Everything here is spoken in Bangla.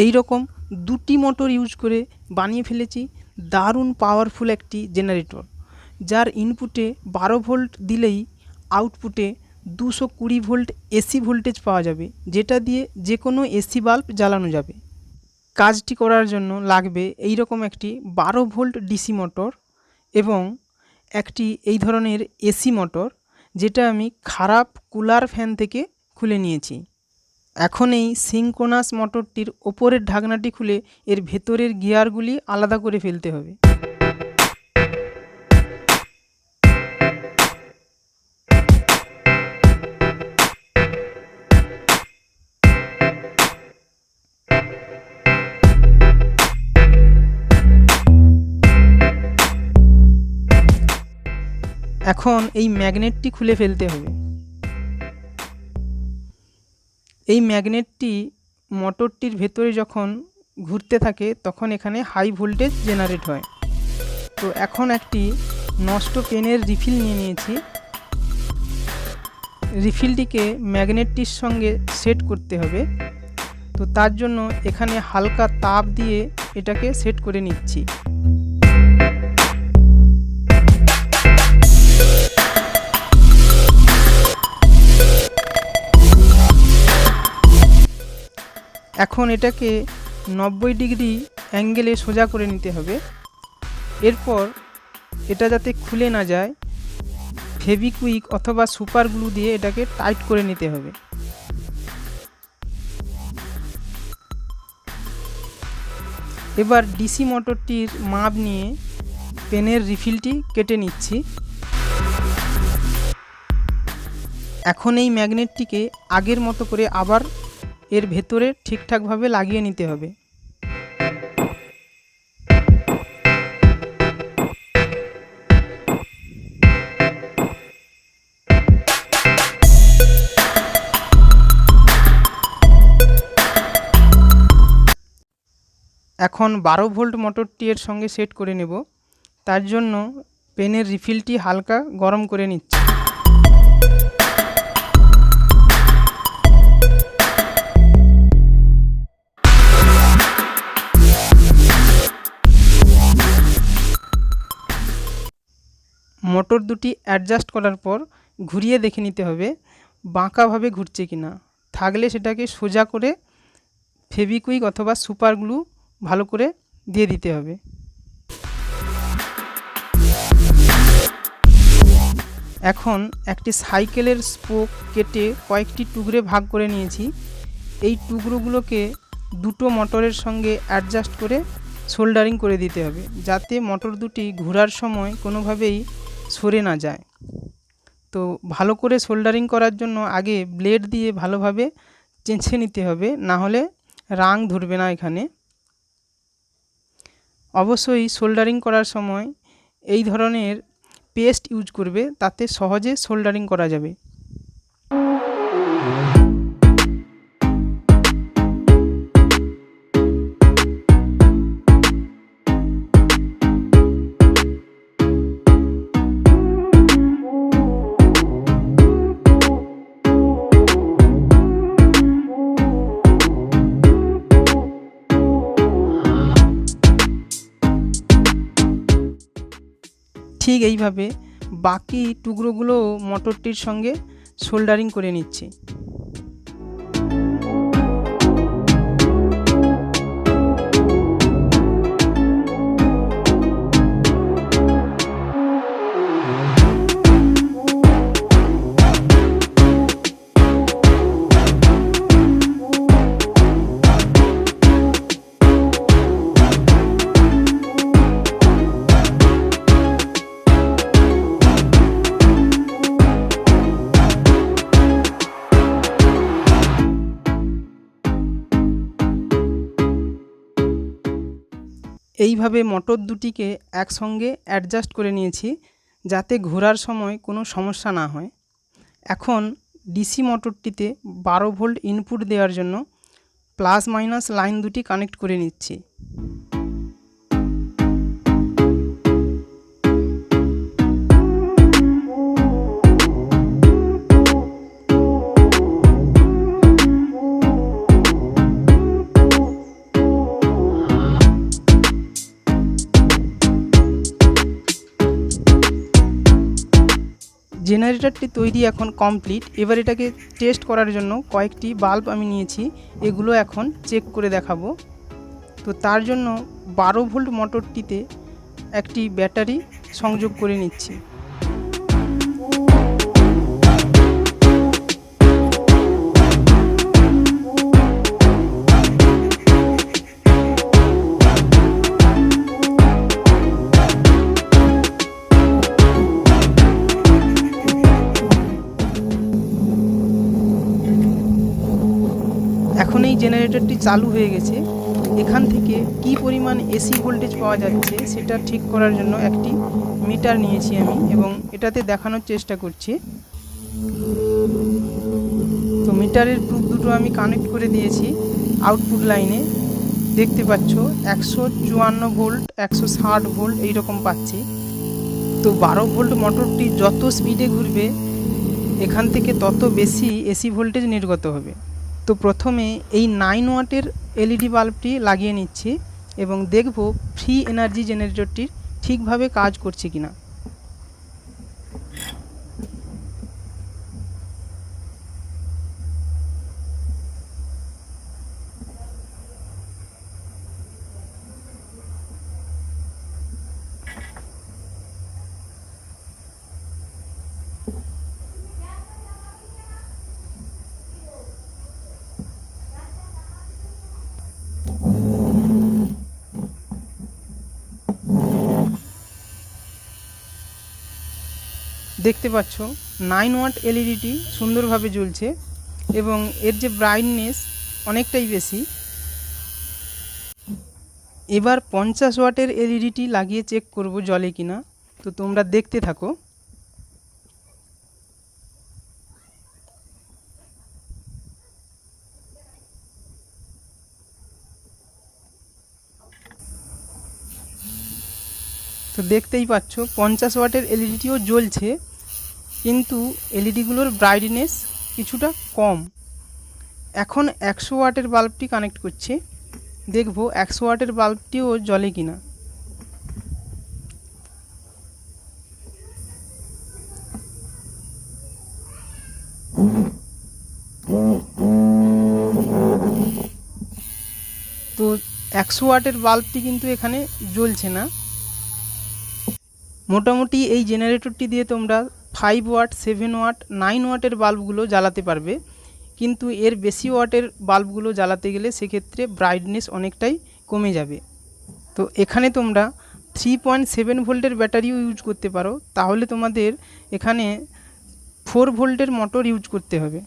এই রকম দুটি মোটর ইউজ করে বানিয়ে ফেলেছি দারুণ পাওয়ারফুল একটি জেনারেটর, যার ইনপুটে 12 ভোল্ট দিলেই আউটপুটে 220 ভোল্ট এসি ভোল্টেজ পাওয়া যাবে, যেটা দিয়ে যে কোনো এসি বাল্ব জ্বালানো যাবে। কাজটি করার জন্য লাগবে এই রকম একটি 12 ভোল্ট ডিসি মোটর এবং একটি এই ধরনের এসি মোটর, যেটা আমি খারাপ কুলার ফ্যান থেকে খুলে নিয়েছি। এখন এই সিঙ্ক্রোনাস মোটরটির ওপরের ঢাকনাটি খুলে এর ভেতরের গিয়ারগুলি আলাদা করে ফেলতে হবে। এখন এই ম্যাগনেটটি খুলে ফেলতে হবে। এই ম্যাগনেটটি মোটরটির ভেতরে যখন ঘুরতে থাকে তখন এখানে হাই ভোল্টেজ জেনারেট হয়। তো এখন একটি নষ্ট পেনের রিফিল নিয়ে নিয়েছি। রিফিলটিকে ম্যাগনেটটির সঙ্গে সেট করতে হবে। তো তার জন্য এখানে হালকা তাপ দিয়ে এটাকে সেট করে নিচ্ছি। এখন এটাকে 90 ডিগ্রি অ্যাঙ্গেলে সোজা করে নিতে হবে। এরপর এটা যাতে খুলে না যায়, ফেভিকুইক অথবা সুপার গ্লু দিয়ে এটাকে টাইট করে নিতে হবে। এবার ডিসি মোটরটির মাপ নিয়ে পেনের রিফিলটি কেটে নিচ্ছি। এখন এই ম্যাগনেটটিকে আগের মতো করে আবার এর ভেতরে ঠিকঠাকভাবে লাগিয়ে নিতে হবে। এখন 12 ভোল্ট মোটরটি এর সঙ্গে সেট করে নেব। তার জন্য পেনের রিফিলটি হালকা গরম করে নিচ্ছি। মোটর দুটি অ্যাডজাস্ট করার পর ঘুরিয়ে দেখে নিতে হবে বাঁকাভাবে ঘুরছে কিনা। থাকলে সেটাকে সোজা করে ফেভিকুইক অথবা সুপার গ্লু ভালো করে দিয়ে দিতে হবে। এখন একটি সাইকেলের স্পোক কেটে কয়েকটি টুকরে ভাগ করে নিয়েছি। এই টুকরোগুলোকে দুটো মোটরের সঙ্গে অ্যাডজাস্ট করে সোল্ডারিং করে দিতে হবে, যাতে মোটর দুটি ঘোরার সময় কোনোভাবেই সরে না যায়। তো ভালো করে সোল্ডারিং করার জন্য আগে ব্লেড দিয়ে ভালোভাবে চেঁচে নিতে হবে, না হলে রাং ধরবে না এখানে। অবশ্যই সোল্ডারিং করার সময় এই ধরনের পেস্ট ইউজ করবে, তাতে সহজে সোল্ডারিং করা যাবে। ঠিক এইভাবে বাকি টুকরোগুলো মোটরটির সঙ্গে সোল্ডারিং করে নিচ্ছি। এইভাবে মোটর দুটিকে একসঙ্গে অ্যাডজাস্ট করে নিয়েছি, যাতে ঘোরার সময় কোনো সমস্যা না হয়। এখন ডিসি মোটরটিতে 12 ভোল্ট ইনপুট দেওয়ার জন্য প্লাস মাইনাস লাইন দুটি কানেক্ট করে নিচ্ছি। জেনারেটরটি তৈরি এখন কমপ্লিট। এবার এটাকে টেস্ট করার জন্য কয়েকটি বাল্ব আমি নিয়েছি, এগুলো এখন চেক করে দেখাবো। তো তার জন্য 12 ভোল্ট মোটরটিতে একটি ব্যাটারি সংযোগ করে নিচ্ছি। এখন এই জেনারেটরটি চালু হয়ে গেছে। এখান থেকে কি পরিমাণ এসি ভোল্টেজ পাওয়া যাচ্ছে সেটা ঠিক করার জন্য একটি মিটার নিয়েছি আমি এবং এটাতে দেখানোর চেষ্টা করছি। তো মিটারের প্রুফ দুটো আমি কানেক্ট করে দিয়েছি আউটপুট লাইনে। দেখতে পাচ্ছ 154 ভোল্ট, 160 ভোল্ট এইরকম পাচ্ছি। তো 12 ভোল্ট মোটরটি যত স্পিডে ঘুরবে এখান থেকে তত বেশি এসি ভোল্টেজ নির্গত হবে। তো প্রথমে এই 9 ওয়াটের এলইডি বাল্বটি লাগিয়ে নিচ্ছি এবং দেখব ফ্রি এনার্জি জেনারেটরটি ঠিকভাবে কাজ করছে কিনা। দেখতে পাচ্ছ 9 ওয়াট এলইডিটি সুন্দরভাবে জ্বলছে এবং এর যে ব্রাইটনেস অনেকটাই বেশি। এবার 50 ওয়াটের এলইডিটি লাগিয়ে চেক করব জ্বলে কিনা। তো তোমরা দেখতে থাকো। তো দেখতেই পাচ্ছ 50 ওয়াটের এলইডিটিও জ্বলছে, কিন্তু এলইডিগুলোর ব্রাইটনেস কিছুটা কম। এখন 100 ওয়াটের বাল্বটি কানেক্ট করছে, দেখব 100 ওয়াটের বাল্বটিও জ্বলে কিনা। তো 100 ওয়াটের বাল্বটি কিন্তু এখানে জ্বলছে না। মোটামুটি এই জেনারেটরটি দিয়ে তোমরা 5 ওয়াট, 7 ওয়াট, 9 ওয়াটের বাল্বগুলো জ্বালাতে পারবে, কিন্তু এর বেশি ওয়াটের বাল্বগুলো জ্বালাতে গেলে সেক্ষেত্রে ব্রাইটনেস অনেকটাই কমে যাবে। তো এখানে তোমরা 3.7 ভোল্টের ব্যাটারিও ইউজ করতে পারো, তাহলে তোমাদের এখানে 4 ভোল্টের মোটর ইউজ করতে হবে।